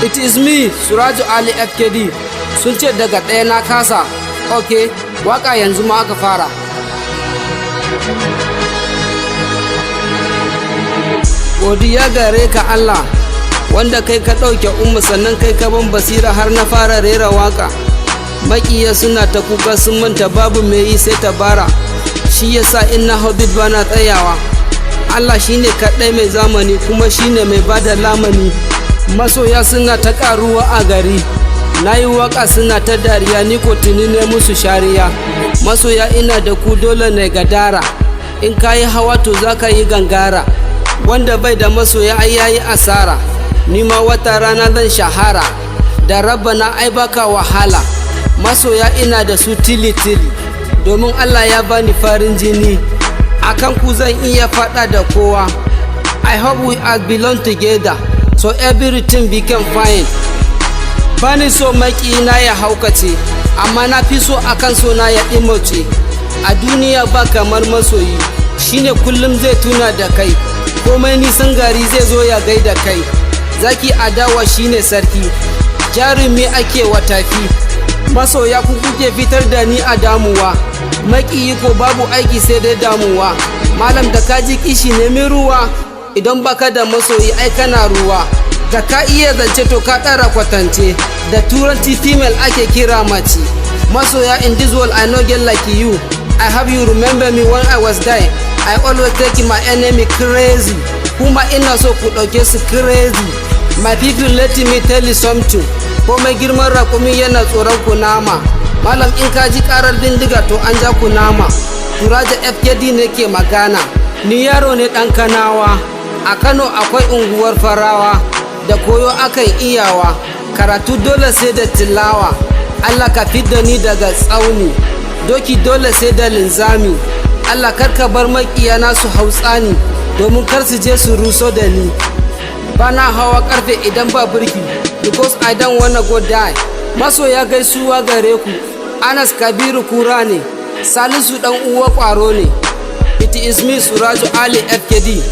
It is me, SURAJO Ali FKD. Sun ce daga ɗaya na kasa. Ok, waka yanzu ma aka fara. Godiya gare ka Allah, wanda kai ka ɗauke ummu sannan kai ka ban basira har na fara rera waka. Maƙiya suna ta kuka sun manta babu mai yi sai tabara. Shi yasa in na hau bit bana tsayawa. Allah shine kaɗai mai zamani kuma shine mai bada lamani. Masoya suna ta ƙaruwa a gari, na yi waka suna ta dariya, ni ko tuni ne musu shariya. Masoya ina da ku dole ne gadara, in ka yi hawa to za ka yi gangara. Wanda bai da masoya ai yayi asara, ni ma wata rana zan shahara. Da rabbana ai baka wahala, masoya ina da su tili-tili, domin Allah ya bani farin jini. Akan ku zan iya faɗa da kowa. I hope we all belong together, so everything became fine. Bani so na ya haukace, amma na fi so akan so na ya ɗimoce. A duniya ba kamar masoyi, shine kullum zai tuna da kai, komai nisan gari zai zo ya gaida kai. Zaki adawa shine sarki, jarumi ake watafi. Masoya ku kuke fitar da ni a damuwa, maƙiyi ko babu aiki sai dai damuwa. Malam da kaji kishi nemi ruwa, idan baka da masoyi ai kana ruwa. Da ka iya zance to ka ɗara kwatance, da turanci female ake kira mace. Masoya in this world I no get like you, I have you remember me when I was dying. I always take my enemy crazy, kuma ina so ku ɗauke su crazy. My people let me tell you something, komai girman raƙumi yana tsoron kunama. Malam in ka ji ƙarar bindiga to an ja kunama. SURAJO FKD ne ke magana, ni yaro ne ɗan Kanawa. A Kano akwai unguwar Farawa, da koyo akan iyawa, karatu dole sai da tilawa. Allah ka fidda ni daga tsauni, doki dole sai da linzami. Allah karka bar maƙiyana su hautsani, domin kar su je su ruso da ni. Bana hawa karfe idan ba birki, because I don't wanna go die. Masoya gaisuwa gare ku, Anas Kabiru kura ne, Salisu dan uwa ƙwaro ne. It is me SURAJO Ali FKD.